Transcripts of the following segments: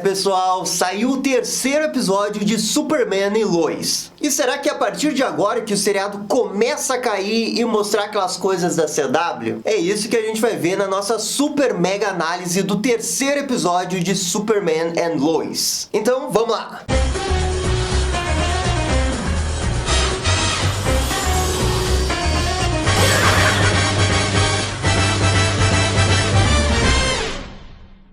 Pessoal, saiu o terceiro episódio de Superman e Lois. E será que a partir de agora que o seriado começa a cair e mostrar aquelas coisas da CW? É isso que a gente vai ver na nossa super mega análise do terceiro episódio de Superman and Lois. Então, vamos lá!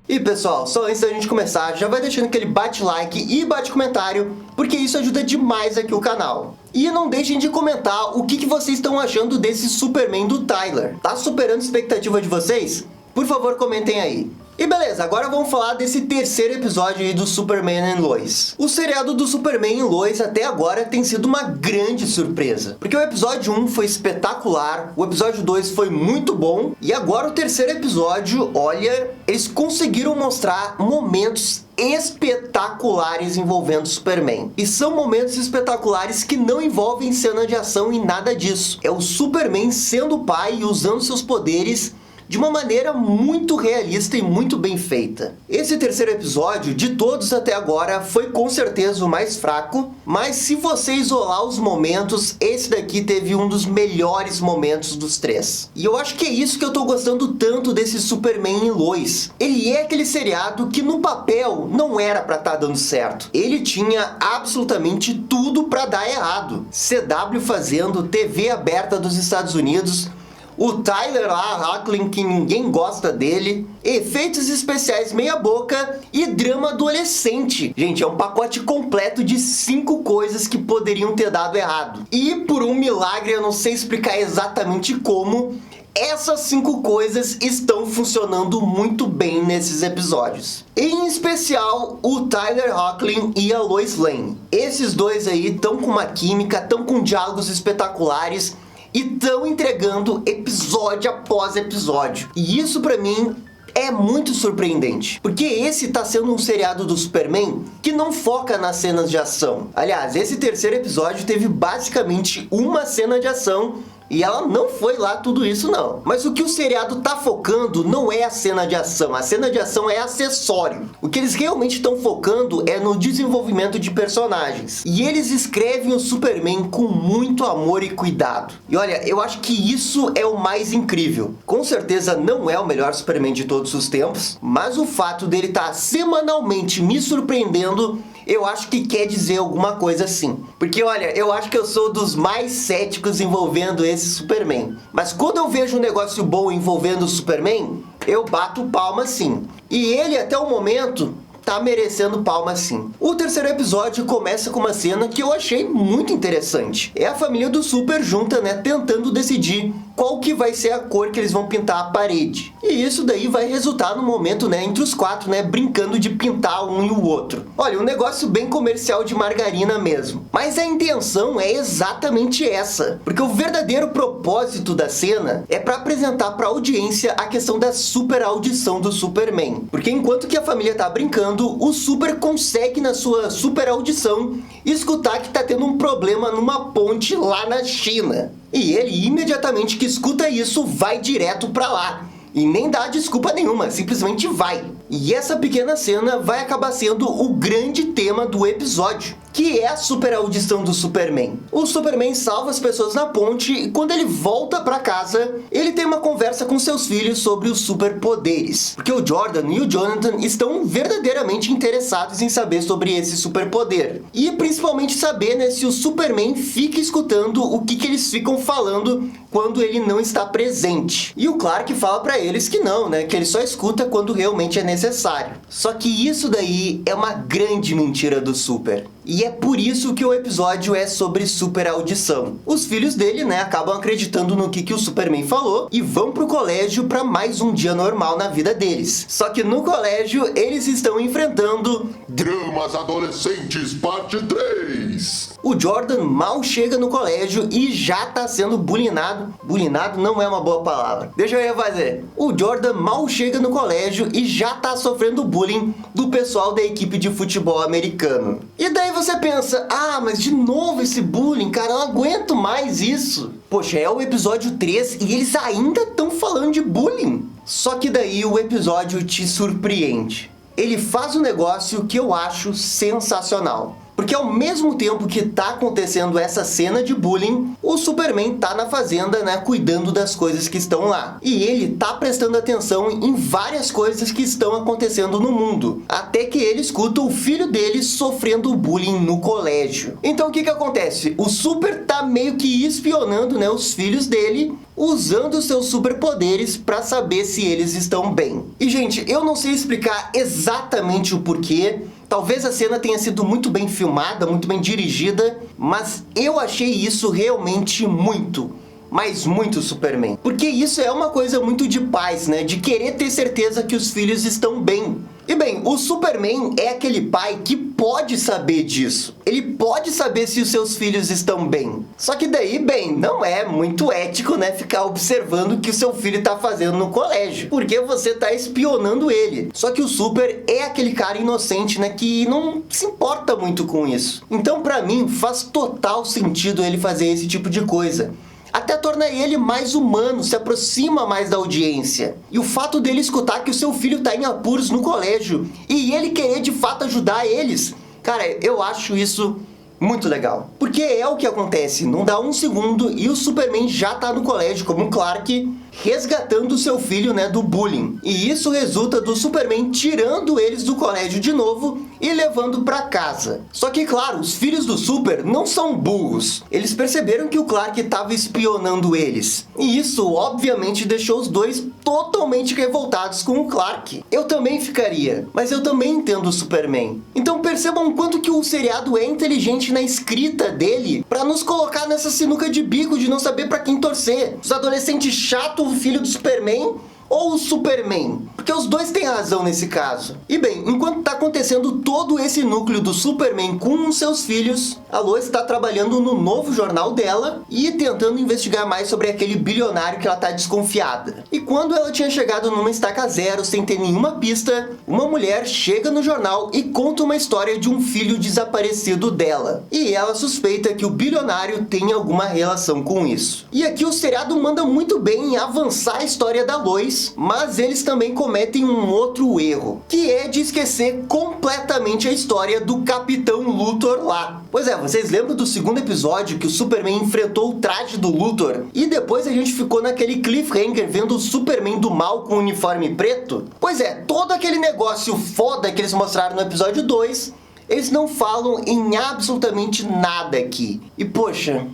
E pessoal, só antes da gente começar, já vai deixando aquele bate-like e bate-comentário, porque isso ajuda demais aqui o canal. E não deixem de comentar o que vocês estão achando desse Superman do Tyler. Tá superando a expectativa de vocês? Por favor, comentem aí. E beleza, agora vamos falar desse terceiro episódio aí do Superman and Lois. O seriado do Superman e Lois até agora tem sido uma grande surpresa. Porque o episódio 1 foi espetacular, o episódio 2 foi muito bom, e agora o terceiro episódio, olha, eles conseguiram mostrar momentos espetaculares envolvendo o Superman. E são momentos espetaculares que não envolvem cena de ação e nada disso. É o Superman sendo pai e usando seus poderes de uma maneira muito realista e muito bem feita. Esse terceiro episódio, de todos até agora, foi com certeza o mais fraco, mas se você isolar os momentos, esse daqui teve um dos melhores momentos dos três. E eu acho que é isso que eu tô gostando tanto desse Superman e Lois. Ele é aquele seriado que no papel não era pra estar dando certo. Ele tinha absolutamente tudo pra dar errado. CW fazendo, TV aberta dos Estados Unidos, o Tyler lá, Hoechlin, que ninguém gosta dele, efeitos especiais meia boca e drama adolescente. Gente, é um pacote completo de 5 coisas que poderiam ter dado errado. E por um milagre, eu não sei explicar exatamente como, essas 5 coisas estão funcionando muito bem nesses episódios. Em especial, o Tyler Hoechlin e a Lois Lane. Esses dois aí estão com uma química, estão com diálogos espetaculares, e estão entregando episódio após episódio. E isso pra mim é muito surpreendente, porque esse tá sendo um seriado do Superman que não foca nas cenas de ação. Aliás, esse terceiro episódio teve basicamente uma cena de ação, e ela não foi lá tudo isso não. Mas o que o seriado tá focando não é a cena de ação é acessório. O que eles realmente estão focando é no desenvolvimento de personagens. E eles escrevem o Superman com muito amor e cuidado. E olha, eu acho que isso é o mais incrível. Com certeza não é o melhor Superman de todos os tempos, mas o fato dele estar semanalmente me surpreendendo, eu acho que quer dizer alguma coisa assim. Porque olha, eu acho que eu sou dos mais céticos envolvendo esse Superman. Mas quando eu vejo um negócio bom envolvendo o Superman, eu bato palma sim. E ele até o momento tá merecendo palma sim. O terceiro episódio começa com uma cena que eu achei muito interessante. É a família do Super junta, né, tentando decidir qual que vai ser a cor que eles vão pintar a parede. E isso daí vai resultar no momento, né, entre os 4, né, brincando de pintar um e o outro. Olha, um negócio bem comercial de margarina mesmo. Mas a intenção é exatamente essa. Porque o verdadeiro propósito da cena é para apresentar para a audiência a questão da super audição do Superman. Porque enquanto que a família tá brincando, o Super consegue na sua super audição escutar que tá tendo um problema numa ponte lá na China. E ele, imediatamente que escuta isso, vai direto pra lá. E nem dá desculpa nenhuma, simplesmente vai. E essa pequena cena vai acabar sendo o grande tema do episódio, que é a super audição do Superman. O Superman salva as pessoas na ponte e quando ele volta pra casa, ele tem uma conversa com seus filhos sobre os superpoderes. Porque o Jordan e o Jonathan estão verdadeiramente interessados em saber sobre esse superpoder. E principalmente saber, né, se o Superman fica escutando o que eles ficam falando quando ele não está presente. E o Clark fala pra eles que não, né, que ele só escuta quando realmente é necessário. Só que isso daí é uma grande mentira do Super. E é por isso que o episódio é sobre super audição. Os filhos dele, né, acabam acreditando no que o Superman falou e vão pro colégio para mais um dia normal na vida deles. Só que no colégio, eles estão enfrentando Dramas Adolescentes, parte 3. O Jordan mal chega no colégio e já tá sendo bullyingado. Bullyingado não é uma boa palavra. Deixa eu refazer. O Jordan mal chega no colégio e já tá sofrendo bullying do pessoal da equipe de futebol americano. E daí você pensa, mas de novo esse bullying, cara, eu não aguento mais isso. Poxa, é o episódio 3 e eles ainda estão falando de bullying. Só que daí o episódio te surpreende. ele faz um negócio que eu acho sensacional. Porque ao mesmo tempo que tá acontecendo essa cena de bullying, o Superman tá na fazenda, né, cuidando das coisas que estão lá. E ele tá prestando atenção em várias coisas que estão acontecendo no mundo. Até que ele escuta o filho dele sofrendo bullying no colégio. Então o que acontece? O Super tá meio que espionando, né, os filhos dele, usando seus superpoderes para saber se eles estão bem. E gente, eu não sei explicar exatamente o porquê. Talvez a cena tenha sido muito bem filmada, muito bem dirigida, mas eu achei isso realmente muito, mas muito Superman. Porque isso é uma coisa muito de pais, né? De querer ter certeza que os filhos estão bem. E bem, o Superman é aquele pai que pode saber disso. Ele pode saber se os seus filhos estão bem. Só que daí, bem, não é muito ético, né, ficar observando o que o seu filho tá fazendo no colégio. Porque você tá espionando ele. Só que o Super é aquele cara inocente, né, que não se importa muito com isso. Então, pra mim, faz total sentido ele fazer esse tipo de coisa. Até torna ele mais humano, se aproxima mais da audiência. E o fato dele escutar que o seu filho tá em apuros no colégio e ele querer de fato ajudar eles, cara, eu acho isso muito legal. Porque é o que acontece, não dá um segundo e o Superman já tá no colégio como Clark, resgatando o seu filho, né, do bullying. E isso resulta do Superman tirando eles do colégio de novo e levando pra casa. Só que, claro, os filhos do Super não são burros. Eles perceberam que o Clark estava espionando eles. E isso, obviamente, deixou os dois totalmente revoltados com o Clark. Eu também ficaria, mas eu também entendo o Superman. Então percebam quanto que o seriado é inteligente na escrita dele pra nos colocar nessa sinuca de bico de não saber pra quem torcer. Os adolescentes chatos, o filho do Superman ou o Superman? Porque os dois têm razão nesse caso. E bem, enquanto tá acontecendo todo esse núcleo do Superman com seus filhos, a Lois está trabalhando no novo jornal dela e tentando investigar mais sobre aquele bilionário que ela tá desconfiada. E quando ela tinha chegado numa estaca zero sem ter nenhuma pista, uma mulher chega no jornal e conta uma história de um filho desaparecido dela. E ela suspeita que o bilionário tem alguma relação com isso. E aqui o seriado manda muito bem em avançar a história da Lois, mas eles também cometem um outro erro, que é de esquecer completamente a história do Capitão Luthor lá. Pois é, vocês lembram do segundo episódio que o Superman enfrentou o traje do Luthor? E depois a gente ficou naquele cliffhanger vendo o Superman do mal com o uniforme preto? Pois é, todo aquele negócio foda que eles mostraram no episódio 2, eles não falam em absolutamente nada aqui. E poxa,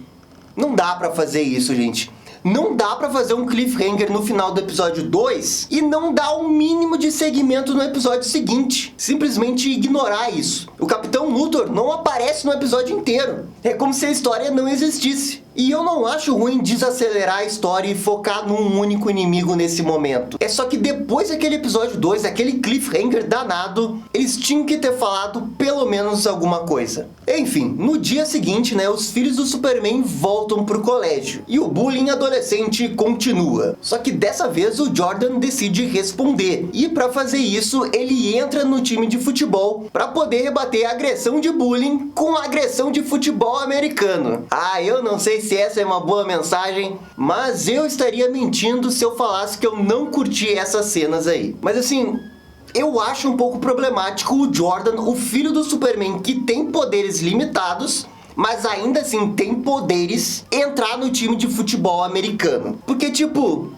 não dá pra fazer isso, gente. Não dá pra fazer um cliffhanger no final do episódio 2 e não dar um mínimo de segmento no episódio seguinte. Simplesmente ignorar isso. O Capitão Luthor não aparece no episódio inteiro. É como se a história não existisse. E eu não acho ruim desacelerar a história e focar num único inimigo nesse momento. É só que depois daquele episódio 2, aquele cliffhanger danado, eles tinham que ter falado pelo menos alguma coisa. Enfim, no dia seguinte, né, os filhos do Superman voltam pro colégio. E o bullying adolescente continua. Só que dessa vez o Jordan decide responder. E pra fazer isso, ele entra no time de futebol pra poder rebater a agressão de bullying com a agressão de futebol americano. Ah, eu não sei se essa é uma boa mensagem, mas eu estaria mentindo se eu falasse que eu não curti essas cenas aí. Mas assim, eu acho um pouco problemático o Jordan, o filho do Superman que tem poderes limitados, mas ainda assim tem poderes, entrar no time de futebol americano. Porque tipo,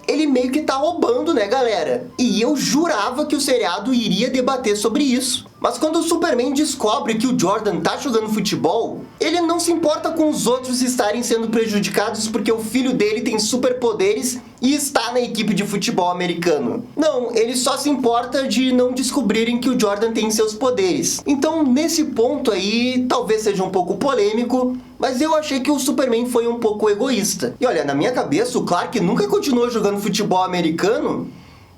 ele meio que tá roubando, né, galera? E eu jurava que o seriado iria debater sobre isso. Mas quando o Superman descobre que o Jordan tá jogando futebol, ele não se importa com os outros estarem sendo prejudicados porque o filho dele tem superpoderes e está na equipe de futebol americano. Não, ele só se importa de não descobrirem que o Jordan tem seus poderes. Então, nesse ponto aí, talvez seja um pouco polêmico, mas eu achei que o Superman foi um pouco egoísta. E olha, na minha cabeça, o Clark nunca continuou jogando futebol americano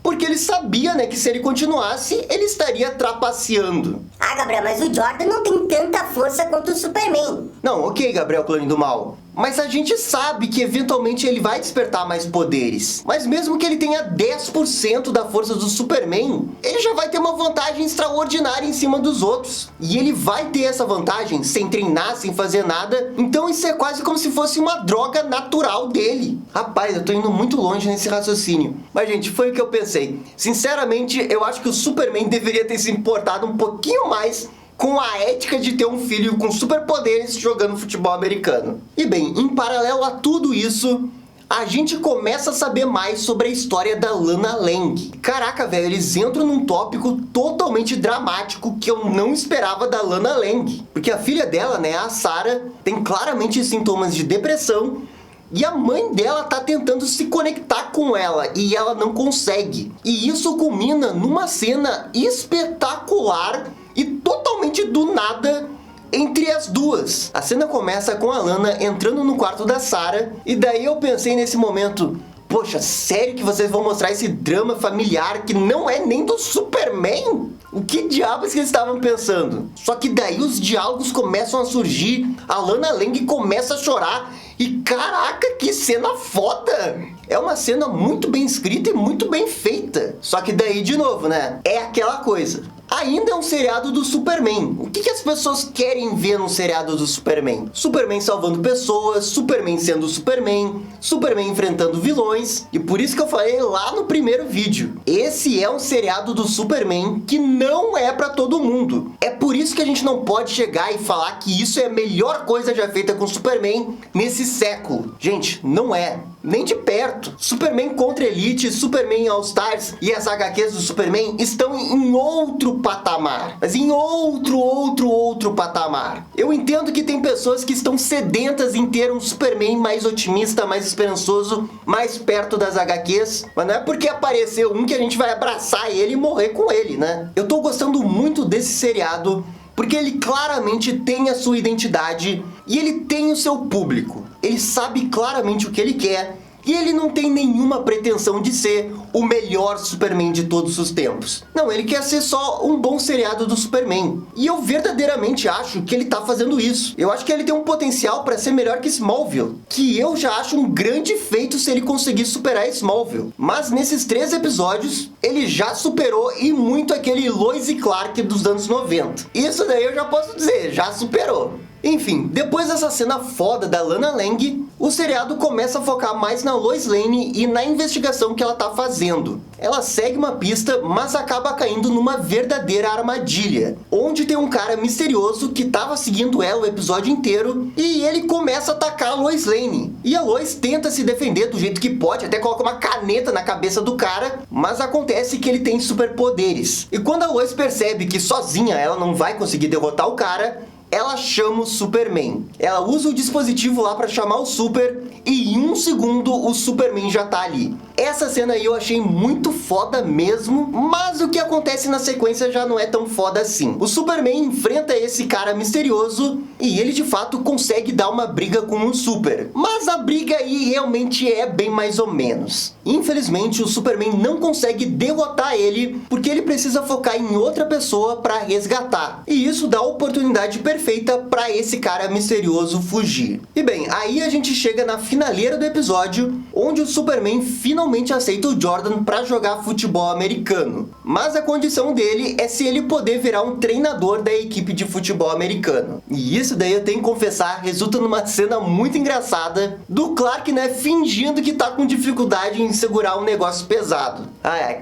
porque ele sabia, né, que se ele continuasse, ele estaria trapaceando. Ah, Gabriel, mas o Jordan não tem tanta força quanto o Superman. Não, ok, Gabriel Clone do Mal. mas a gente sabe que eventualmente ele vai despertar mais poderes. Mas mesmo que ele tenha 10% da força do Superman, ele já vai ter uma vantagem extraordinária em cima dos outros. E ele vai ter essa vantagem sem treinar, sem fazer nada. Então isso é quase como se fosse uma droga natural dele. Rapaz, eu tô indo muito longe nesse raciocínio. Mas, gente, foi o que eu pensei. Sinceramente, eu acho que o Superman deveria ter se importado um pouquinho mais com a ética de ter um filho com superpoderes jogando futebol americano. E bem, em paralelo a tudo isso, a gente começa a saber mais sobre a história da Lana Lang. Caraca, velho, eles entram num tópico totalmente dramático que eu não esperava da Lana Lang. Porque a filha dela, né, a Sarah, tem claramente sintomas de depressão e a mãe dela tá tentando se conectar com ela e ela não consegue. E isso culmina numa cena espetacular e totalmente do nada entre as duas. A cena começa com a Lana entrando no quarto da Sarah e daí eu pensei nesse momento, poxa, sério que vocês vão mostrar esse drama familiar que não é nem do Superman? O que diabos que eles estavam pensando? Só que daí os diálogos começam a surgir, a Lana Lang começa a chorar e caraca, que cena foda! É uma cena muito bem escrita e muito bem feita. Só que daí, de novo, né? É aquela coisa. Ainda é um seriado do Superman. O que as pessoas querem ver num seriado do Superman? Superman salvando pessoas, Superman sendo Superman, Superman enfrentando vilões. E por isso que eu falei lá no primeiro vídeo. Esse é um seriado do Superman que não é pra todo mundo. É por isso que a gente não pode chegar e falar que isso é a melhor coisa já feita com Superman nesse século. Gente, não é. Nem de perto. Superman contra Elite, Superman All-Stars e as HQs do Superman estão em outro patamar. Mas em outro patamar. Eu entendo que tem pessoas que estão sedentas em ter um Superman mais otimista, mais esperançoso, mais perto das HQs. Mas não é porque apareceu um que a gente vai abraçar ele e morrer com ele, né? Eu tô gostando muito desse seriado porque ele claramente tem a sua identidade e ele tem o seu público. Ele sabe claramente o que ele quer e ele não tem nenhuma pretensão de ser o melhor Superman de todos os tempos. Não, ele quer ser só um bom seriado do Superman. E eu verdadeiramente acho que ele tá fazendo isso. Eu acho que ele tem um potencial para ser melhor que Smallville, que eu já acho um grande feito se ele conseguir superar Smallville. Mas nesses 3 episódios, ele já superou e muito aquele Lois e Clark dos anos 90. Isso daí eu já posso dizer, já superou. Enfim, depois dessa cena foda da Lana Lang, o seriado começa a focar mais na Lois Lane e na investigação que ela tá fazendo. Ela segue uma pista, mas acaba caindo numa verdadeira armadilha, onde tem um cara misterioso que tava seguindo ela o episódio inteiro e ele começa a atacar a Lois Lane. E a Lois tenta se defender do jeito que pode, até coloca uma caneta na cabeça do cara, mas acontece que ele tem superpoderes. E quando a Lois percebe que sozinha ela não vai conseguir derrotar o cara, ela chama o Superman. Ela usa o dispositivo lá pra chamar o Super e em 1 segundo o Superman já tá ali. Essa cena aí eu achei muito foda mesmo, mas o que acontece na sequência já não é tão foda assim. O Superman enfrenta esse cara misterioso e ele de fato consegue dar uma briga com o Super. Mas a briga aí realmente é bem mais ou menos. Infelizmente o Superman não consegue derrotar ele porque ele precisa focar em outra pessoa pra resgatar. E isso dá a oportunidade perfeita pra esse cara misterioso fugir. E bem, aí a gente chega na finaleira do episódio, onde o Superman finalmente aceita o Jordan pra jogar futebol americano. Mas a condição dele é se ele poder virar um treinador da equipe de futebol americano. E isso daí eu tenho que confessar, resulta numa cena muito engraçada do Clark, né, fingindo que tá com dificuldade em segurar um negócio pesado.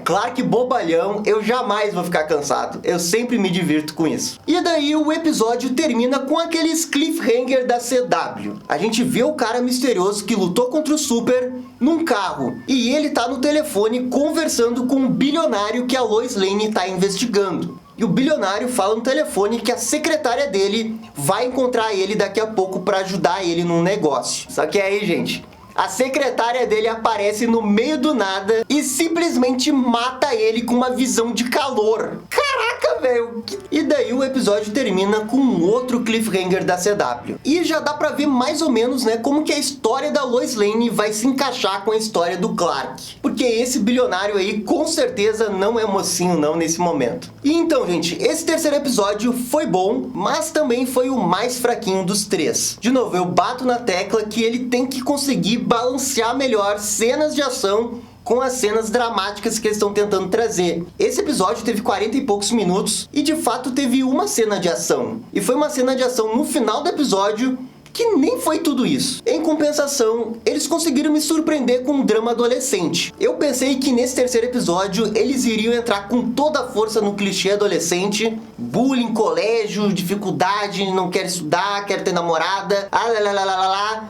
Clark bobalhão, eu jamais vou ficar cansado. Eu sempre me divirto com isso. E daí o episódio termina com aqueles cliffhanger da CW. A gente vê o cara misterioso que lutou contra o Super num carro e ele tá no telefone conversando com um bilionário que a Lois Lane tá investigando. E o bilionário fala no telefone que a secretária dele vai encontrar ele daqui a pouco para ajudar ele num negócio. Só que aí, gente, A secretária dele aparece no meio do nada e simplesmente mata ele com uma visão de calor. Caraca, velho! E daí o episódio termina com um outro cliffhanger da CW. E já dá pra ver mais ou menos, né, como que a história da Lois Lane vai se encaixar com a história do Clark. Porque esse bilionário aí, com certeza, não é mocinho não nesse momento. E então, gente, esse terceiro episódio foi bom, mas também foi o mais fraquinho dos três. De novo, eu bato na tecla que ele tem que conseguir balancear melhor cenas de ação com as cenas dramáticas que eles estão tentando trazer. Esse episódio teve 40 e poucos minutos e de fato teve uma cena de ação. E foi uma cena de ação no final do episódio que nem foi tudo isso. Em compensação, eles conseguiram me surpreender com um drama adolescente. Eu pensei que nesse terceiro episódio eles iriam entrar com toda a força no clichê adolescente, bullying, colégio, dificuldade, não quer estudar, quer ter namorada,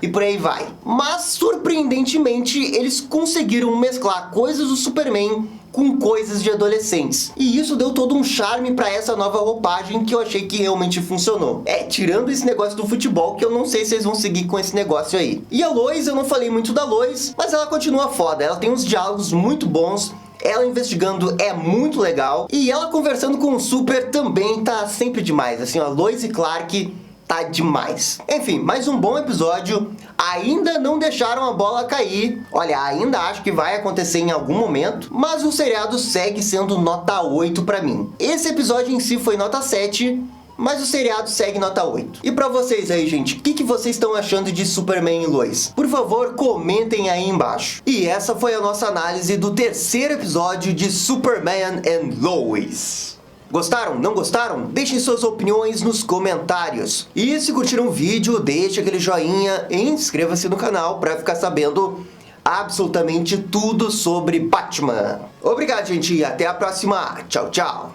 e por aí vai. Mas, surpreendentemente, eles conseguiram mesclar coisas do Superman com coisas de adolescentes. E isso deu todo um charme pra essa nova roupagem que eu achei que realmente funcionou. Tirando esse negócio do futebol, que eu não sei se vocês vão seguir com esse negócio aí. E a Lois, eu não falei muito da Lois, mas ela continua foda. Ela tem uns diálogos muito bons. Ela investigando é muito legal. E ela conversando com o Super também tá sempre demais. Assim, ó, Lois e Clark tá demais. Enfim, mais um bom episódio. Ainda não deixaram a bola cair. Olha, ainda acho que vai acontecer em algum momento, mas o seriado segue sendo nota 8 pra mim. Esse episódio em si foi nota 7, mas o seriado segue nota 8. E pra vocês aí, gente, o que vocês estão achando de Superman e Lois? Por favor, comentem aí embaixo. E essa foi a nossa análise do terceiro episódio de Superman and Lois. Gostaram? Não gostaram? Deixem suas opiniões nos comentários. E se curtiram o vídeo, deixe aquele joinha e inscreva-se no canal para ficar sabendo absolutamente tudo sobre Batman. Obrigado, gente, e até a próxima. Tchau, tchau.